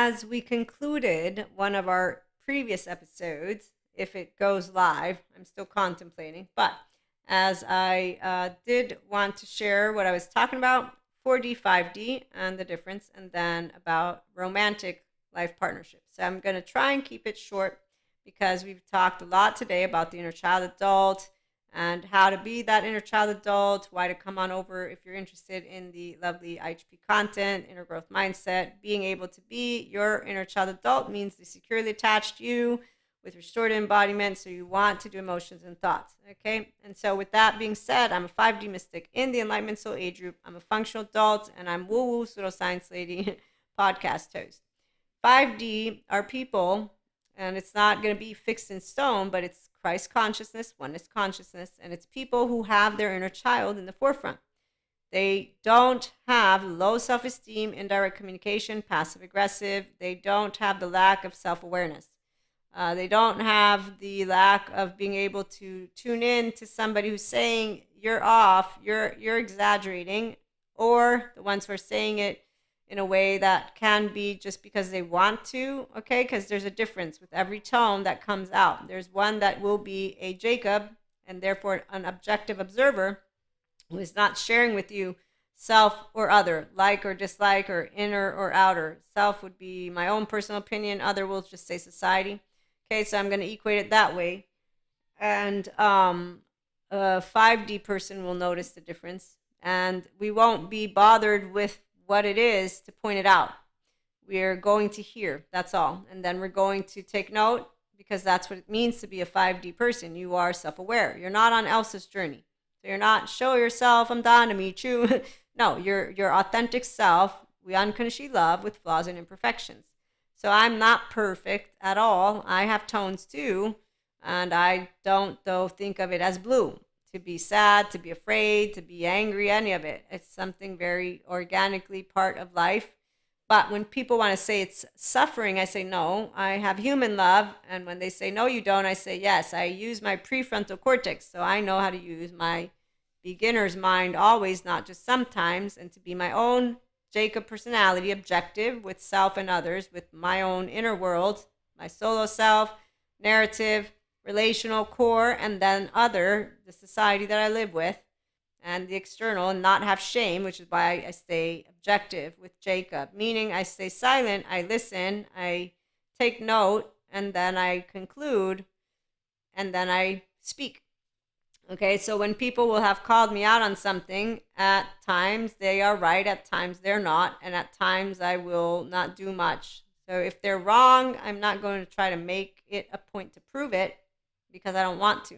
as we concluded one of our previous episodes, if it goes live, I'm still contemplating, but as I did want to share what I was talking about, 4D, 5D, and the difference, and then about romantic life partnerships. So I'm going to try and keep it short because we've talked a lot today about the inner child adult and how to be that inner child adult, why to come on over if you're interested in the lovely IHP content, inner growth mindset. Being able to be your inner child adult means the securely attached you with restored embodiment, so you want to do emotions and thoughts, okay? And so with that being said, I'm a 5D mystic in the Enlightenment Soul Age group. I'm a functional adult, and I'm woo-woo pseudoscience lady podcast host. 5D are people, and it's not going to be fixed in stone, but it's Christ consciousness, oneness consciousness, and it's people who have their inner child in the forefront. They don't have low self-esteem, indirect communication, passive-aggressive. They don't have the lack of self-awareness. They don't have the lack of being able to tune in to somebody who's saying, you're off, you're exaggerating, or the ones who are saying it in a way that can be just because they want to, okay? Because there's a difference with every tone that comes out. There's one that will be a Jacob, and therefore an objective observer who is not sharing with you self or other, like or dislike, or inner or outer. Self would be my own personal opinion, other will just say society. Okay, so I'm going to equate it that way. And a 5D person will notice the difference, and we won't be bothered with what it is to point it out. We're going to hear, that's all. And then we're going to take note, because that's what it means to be a 5D person. You are self-aware. You're not on Elsa's journey. So you're not, show yourself, I'm down to meet you. No, your authentic self, we unconditionally love with flaws and imperfections. So I'm not perfect at all. I have tones too. And I don't, though, think of it as blue. To be sad, to be afraid, to be angry, any of it. It's something very organically part of life. But when people want to say it's suffering, I say, no, I have human love. And when they say, no, you don't, I say, yes, I use my prefrontal cortex. So I know how to use my beginner's mind always, not just sometimes, and to be my own Jacob personality, objective with self and others, with my own inner world, my solo self, narrative, relational core, and then other, the society that I live with, and the external, and not have shame, which is why I stay objective with Jacob, meaning I stay silent, I listen, I take note, and then I conclude, and then I speak. Okay, so when people will have called me out on something, at times they are right, at times they're not, and at times I will not do much. So if they're wrong, I'm not going to try to make it a point to prove it, because I don't want to,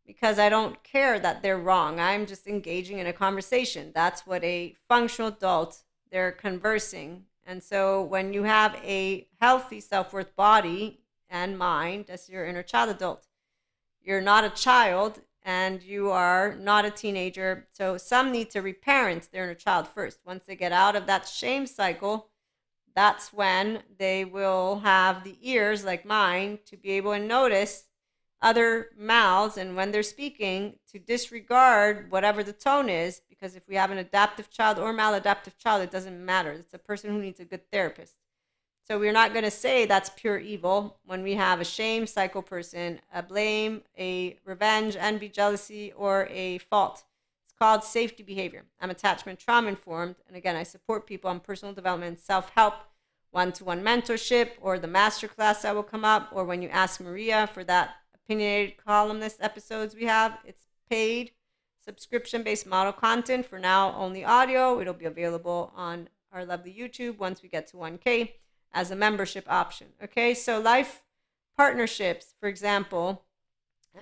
because I don't care that they're wrong. I'm just engaging in a conversation. That's what a functional adult, they're conversing. And so when you have a healthy self-worth body and mind as your inner child adult, you're not a child and you are not a teenager. So some need to reparent their inner child first. Once they get out of that shame cycle, that's when they will have the ears like mine to be able to notice other mouths, and when they're speaking, to disregard whatever the tone is, because if we have an adaptive child or maladaptive child, it doesn't matter. It's a person who needs a good therapist. So we're not going to say that's pure evil when we have a shame cycle person, a blame, a revenge, envy, jealousy, or a fault. It's called safety behavior. I'm attachment trauma informed, and again, I support people on personal development, self-help, one-to-one mentorship, or the masterclass that will come up, or when you ask Maria for that opinionated columnist episodes we have, it's paid subscription-based model content. For now, only audio. It'll be available on our lovely YouTube once we get to 1K as a membership option. Okay, so life partnerships, for example,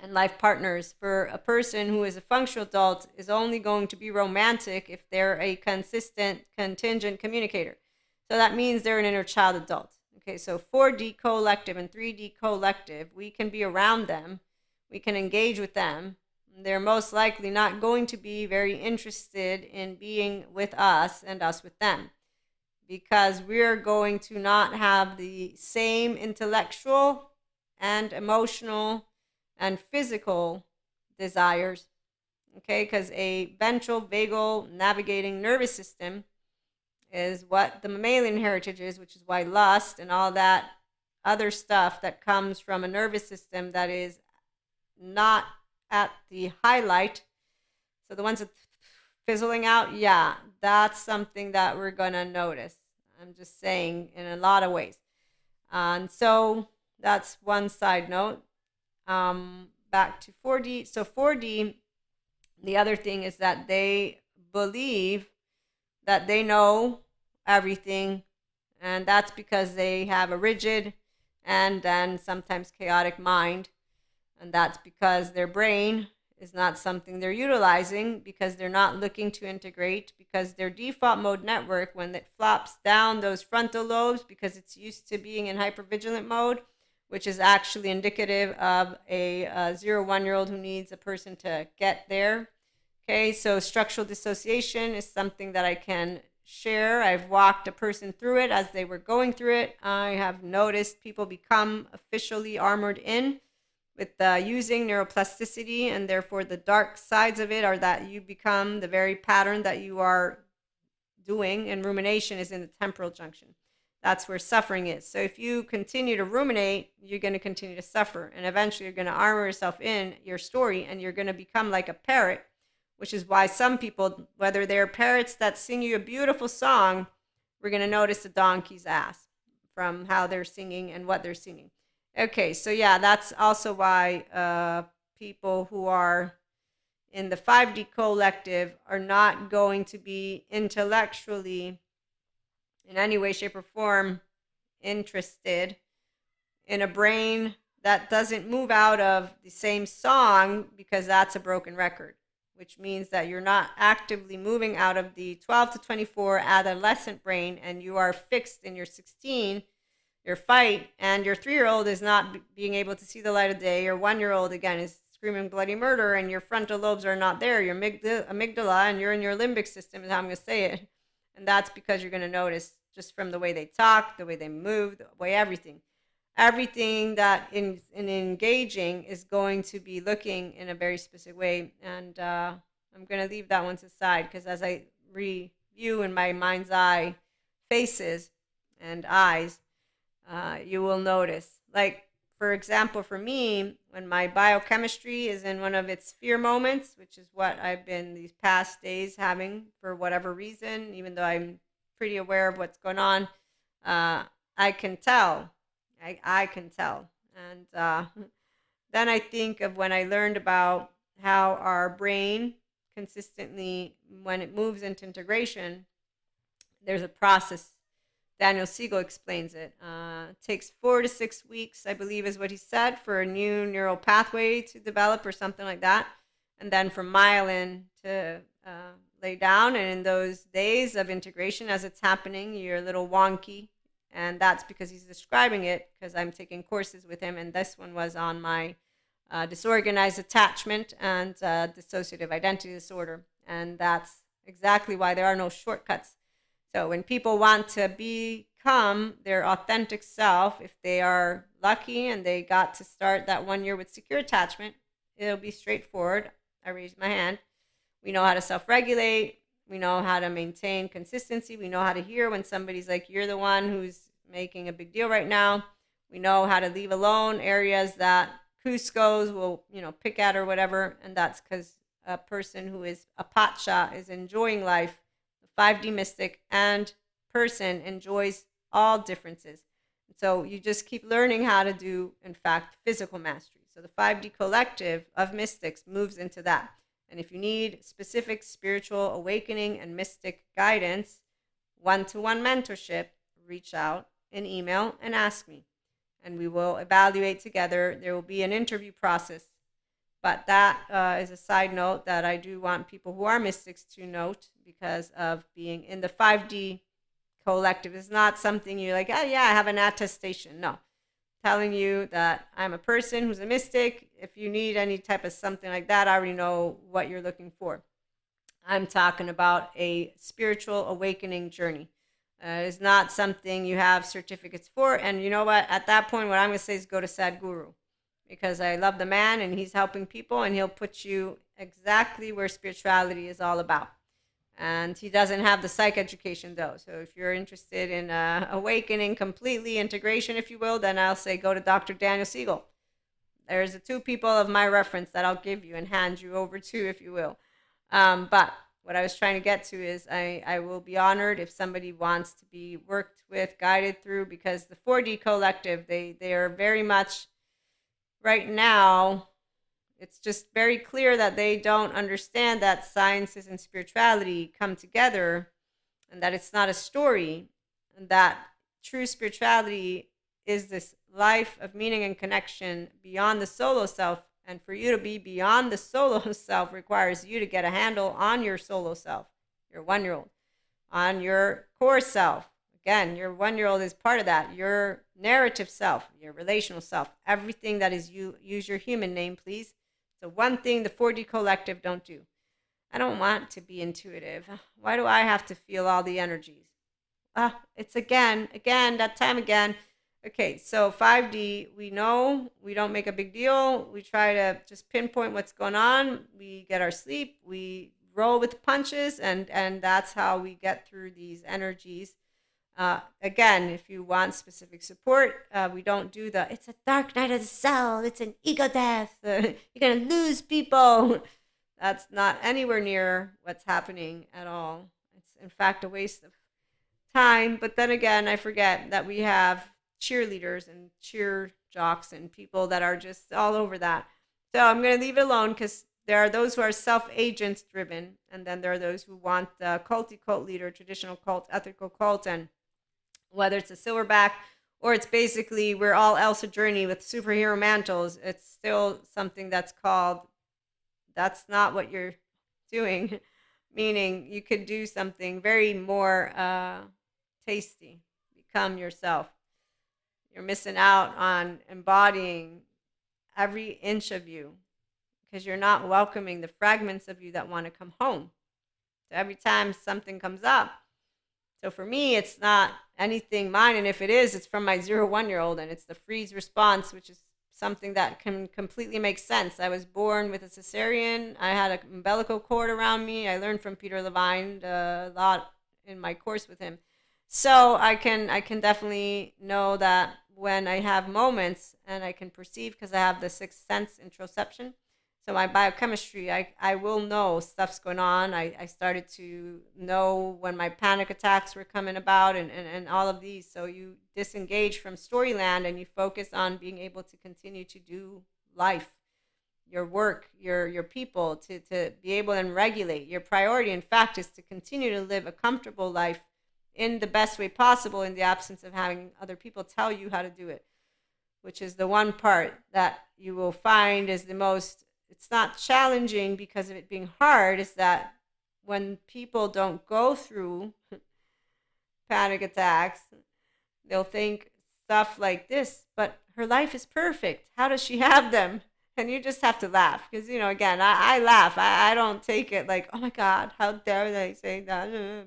and life partners for a person who is a functional adult is only going to be romantic if they're a consistent, contingent communicator. So that means they're an inner child adult. Okay, so 4D collective and 3D collective, we can be around them, we can engage with them. They're most likely not going to be very interested in being with us and us with them, because we're going to not have the same intellectual and emotional and physical desires. Okay, because a ventral vagal navigating nervous system is what the mammalian heritage is, which is why lust and all that other stuff that comes from a nervous system that is not at the highlight. So the ones that fizzling out, yeah, that's something that we're going to notice. I'm just saying in a lot of ways. And so that's one side note. Back to 4D. So 4D, the other thing is that they believe that they know everything, and that's because they have a rigid and then sometimes chaotic mind, and that's because their brain is not something they're utilizing, because they're not looking to integrate, because their default mode network, when it flops down those frontal lobes, because it's used to being in hypervigilant mode, which is actually indicative of a 0-1-year-old who needs a person to get there. Okay, so structural dissociation is something that I can share. I've walked a person through it as they were going through it. I have noticed people become officially armored in with using neuroplasticity, and therefore the dark sides of it are that you become the very pattern that you are doing, and rumination is in the temporal junction. That's where suffering is. So if you continue to ruminate, you're going to continue to suffer, and eventually you're going to armor yourself in your story, and you're going to become like a parrot, which is why some people, whether they're parrots that sing you a beautiful song, we're going to notice a donkey's ass from how they're singing and what they're singing. Okay, so yeah, that's also why people who are in the 5D collective are not going to be intellectually in any way, shape, or form interested in a brain that doesn't move out of the same song, because that's a broken record, which means that you're not actively moving out of the 12 to 24 adolescent brain, and you are fixed in your 16, your fight, and your 3-year-old is not being able to see the light of day. Your 1-year-old, again, is screaming bloody murder, and your frontal lobes are not there. Your amygdala, and you're in your limbic system, is how I'm going to say it. And that's because you're going to notice just from the way they talk, the way they move, the way everything that in engaging is going to be looking in a very specific way. And I'm going to leave that one to the side, because as I review in my mind's eye faces and eyes, you will notice. Like, for example, for me, when my biochemistry is in one of its fear moments, which is what I've been these past days having for whatever reason, even though I'm pretty aware of what's going on, I can tell. I can tell. And then I think of when I learned about how our brain consistently, when it moves into integration, there's a process. Daniel Siegel explains it. It takes 4 to 6 weeks, I believe is what he said, for a new neural pathway to develop or something like that. And then for myelin to lay down. And in those days of integration, as it's happening, you're a little wonky. And that's because he's describing it, because I'm taking courses with him. And this one was on my disorganized attachment and dissociative identity disorder. And that's exactly why there are no shortcuts. So when people want to become their authentic self, if they are lucky and they got to start that 1 year with secure attachment, it'll be straightforward. I raised my hand. We know how to self-regulate. We know how to maintain consistency. We know how to hear when somebody's like, you're the one who's making a big deal right now. We know how to leave alone areas that Cusco's will, pick at or whatever. And that's because a person who is a pacha is enjoying life. 5D mystic and person enjoys all differences. So you just keep learning how to do, in fact, physical mastery. So the 5D collective of mystics moves into that. And if you need specific spiritual awakening and mystic guidance, one-to-one mentorship, reach out, an email, and ask me. And we will evaluate together. There will be an interview process. But that is a side note that I do want people who are mystics to note, because of being in the 5D collective. It's not something you're like, oh yeah, I have an attestation. No. Telling you that I'm a person who's a mystic. If you need any type of something like that, I already know what you're looking for. I'm talking about a spiritual awakening journey. It's not something you have certificates for. And you know what? At that point, what I'm going to say is go to Sadhguru. Because I love the man and he's helping people, and he'll put you exactly where spirituality is all about. And he doesn't have the psych education though. So if you're interested in awakening completely, integration, if you will, then I'll say go to Dr. Daniel Siegel. There's the two people of my reference that I'll give you and hand you over to, if you will. But what I was trying to get to is I will be honored if somebody wants to be worked with, guided through, because the 4D collective, they are very much right now, it's just very clear that they don't understand that sciences and spirituality come together, and that it's not a story, and that true spirituality is this life of meaning and connection beyond the solo self. And for you to be beyond the solo self requires you to get a handle on your solo self, your 1-year-old, on your core self. Again, your 1-year-old is part of that. Your narrative self, your relational self, everything that is you. Use your human name, please. So one thing the 4D collective don't do. I don't want to be intuitive. Why do I have to feel all the energies? It's again, that time again. Okay, so 5D, we know we don't make a big deal. We try to just pinpoint what's going on. We get our sleep. We roll with the punches, and that's how we get through these energies. Again, if you want specific support, we don't do it's a dark night of the soul. It's an ego death. You're going to lose people. That's not anywhere near what's happening at all. It's, in fact, a waste of time. But then again, I forget that we have cheerleaders and cheer jocks and people that are just all over that. So I'm going to leave it alone, because there are those who are self-agents driven, and then there are those who want the culty cult leader, traditional cult, ethical cult, and whether it's a silverback or it's basically we're all Elsa Journey with superhero mantles, it's still something that's called, that's not what you're doing. Meaning you could do something very more tasty, become yourself. You're missing out on embodying every inch of you, because you're not welcoming the fragments of you that want to come home. So every time something comes up, so for me, it's not anything mine. And if it is, it's from my 0-1-year-old, and it's the freeze response, which is something that can completely make sense. I was born with a cesarean. I had an umbilical cord around me. I learned from Peter Levine a lot in my course with him. So I can definitely know that when I have moments, and I can perceive, because I have the sixth sense, interoception. So my biochemistry, I will know stuff's going on. I started to know when my panic attacks were coming about, and all of these. So you disengage from storyland and you focus on being able to continue to do life, your work, your people, to be able to regulate. Your priority, in fact, is to continue to live a comfortable life in the best way possible, in the absence of having other people tell you how to do it, which is the one part that you will find is the most, it's not challenging because of it being hard, is that when people don't go through panic attacks, they'll think stuff like this, but her life is perfect. How does she have them? And you just have to laugh, because, again, I laugh. I don't take it like, oh my God, how dare they say that?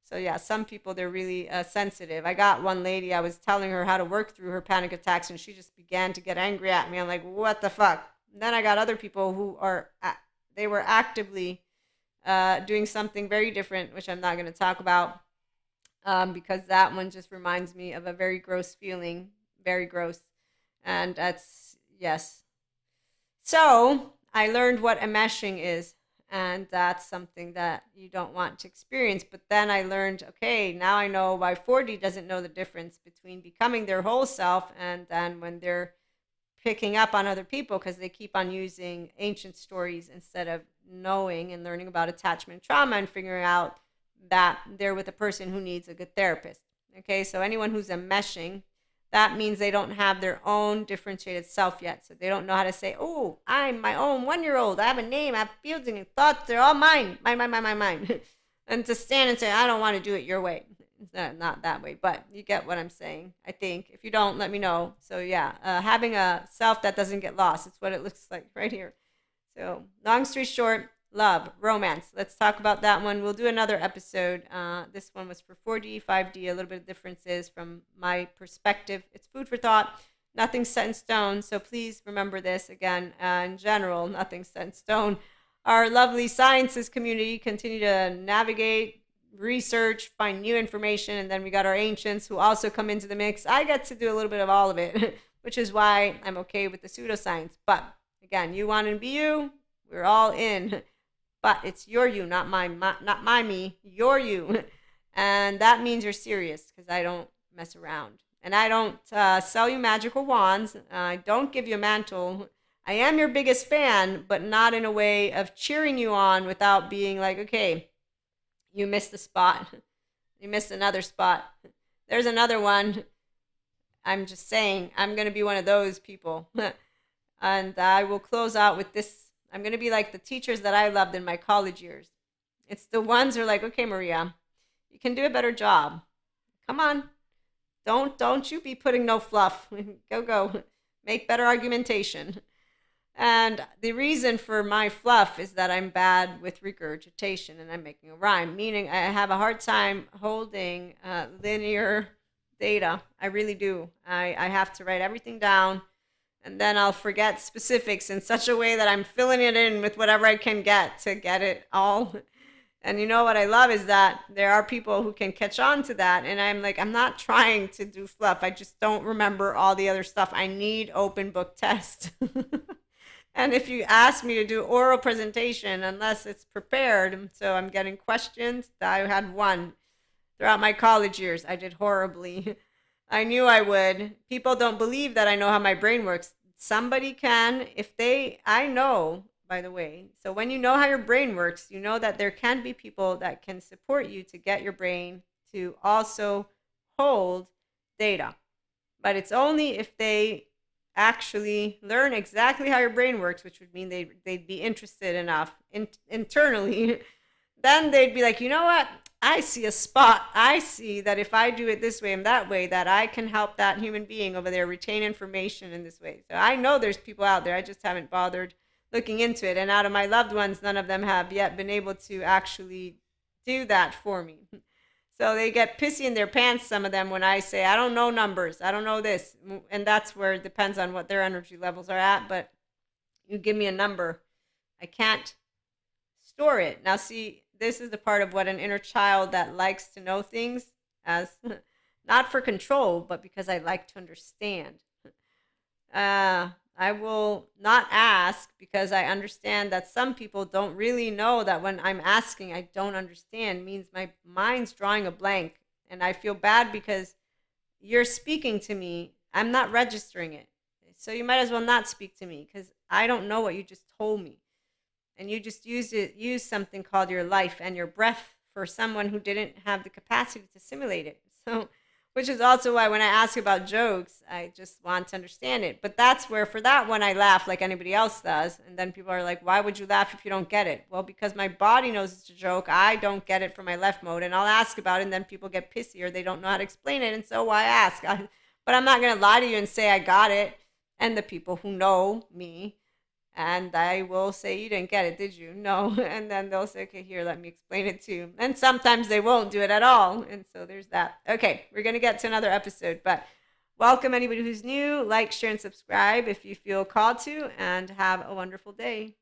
So yeah, some people, they're really sensitive. I got one lady, I was telling her how to work through her panic attacks, and she just began to get angry at me. I'm like, what the fuck? And then I got other people who are, they were actively doing something very different, which I'm not going to talk about, because that one just reminds me of a very gross feeling, very gross. And that's, yes. So I learned what enmeshing is, and that's something that you don't want to experience. But then I learned, okay, now I know why 4D doesn't know the difference between becoming their whole self and then when they're picking up on other people, because they keep on using ancient stories instead of knowing and learning about attachment trauma and figuring out that they're with a person who needs a good therapist. Okay, so anyone who's enmeshing, that means they don't have their own differentiated self yet. So they don't know how to say, oh, I'm my own 1-year-old. I have a name, I have feelings and thoughts. They're all mine. Mine. And to stand and say, I don't want to do it your way. It's not that way, but you get what I'm saying, I think. If you don't, let me know. So yeah, having a self that doesn't get lost. It's what it looks like right here. So long story short, love, romance. Let's talk about that one. We'll do another episode. This one was for 4D, 5D, a little bit of differences from my perspective. It's food for thought. Nothing's set in stone. So please remember this again. In general, nothing's set in stone. our lovely sciences community continue to navigate, research, find new information, and then we got our ancients who also come into the mix. I get to do a little bit of all of it, which is why I'm okay with the pseudoscience. But again, you want to be you, we're all in. But it's your you, not not my me, your you. And that means you're serious because I don't mess around. And I don't sell you magical wands. I don't give you a mantle. I am your biggest fan, but not in a way of cheering you on without being like, okay, you missed a spot. You missed another spot. There's another one. I'm just saying, I'm going to be one of those people. And I will close out with this. I'm going to be like the teachers that I loved in my college years. It's the ones who are like, okay, Maria, you can do a better job. Come on. Don't you be putting no fluff. Go. Make better argumentation. And the reason for my fluff is that I'm bad with regurgitation and I'm making a rhyme, meaning I have a hard time holding linear data. I really do. I have to write everything down and then I'll forget specifics in such a way that I'm filling it in with whatever I can get to get it all. And you know what I love is that there are people who can catch on to that. And I'm like, I'm not trying to do fluff. I just don't remember all the other stuff. I need open book test. And if you ask me to do oral presentation, unless it's prepared, so I'm getting questions, I had one throughout my college years. I did horribly. I knew I would. People don't believe that I know how my brain works. Somebody can, I know, by the way. So when you know how your brain works, you know that there can be people that can support you to get your brain to also hold data. But it's only if they actually learn exactly how your brain works, which would mean they'd be interested enough internally, then they'd be like, you know what? I see a spot. I see that if I do it this way and that way, that I can help that human being over there retain information in this way. So I know there's people out there. I just haven't bothered looking into it. And out of my loved ones, none of them have yet been able to actually do that for me. So they get pissy in their pants, some of them, when I say, I don't know numbers. I don't know this. And that's where it depends on what their energy levels are at. But you give me a number, I can't store it. Now, see, this is the part of what an inner child that likes to know things as not for control, but because I like to understand. I will not ask because I understand that some people don't really know that when I'm asking, I don't understand means my mind's drawing a blank. And I feel bad because you're speaking to me. I'm not registering it. So you might as well not speak to me because I don't know what you just told me. And you just use something called your life and your breath for someone who didn't have the capacity to simulate it. So, which is also why when I ask about jokes, I just want to understand it. But that's where, for that one, I laugh like anybody else does. And then people are like, why would you laugh if you don't get it? Well, because my body knows it's a joke. I don't get it from my left mode. And I'll ask about it, and then people get pissy or they don't know how to explain it. And so why ask? But I'm not going to lie to you and say I got it. And the people who know me, and I will say, you didn't get it, did you? No. And then they'll say, okay, here, let me explain it to you. And sometimes they won't do it at all. And so there's that. Okay, we're going to get to another episode. But welcome anybody who's new. Like, share, and subscribe if you feel called to. And have a wonderful day.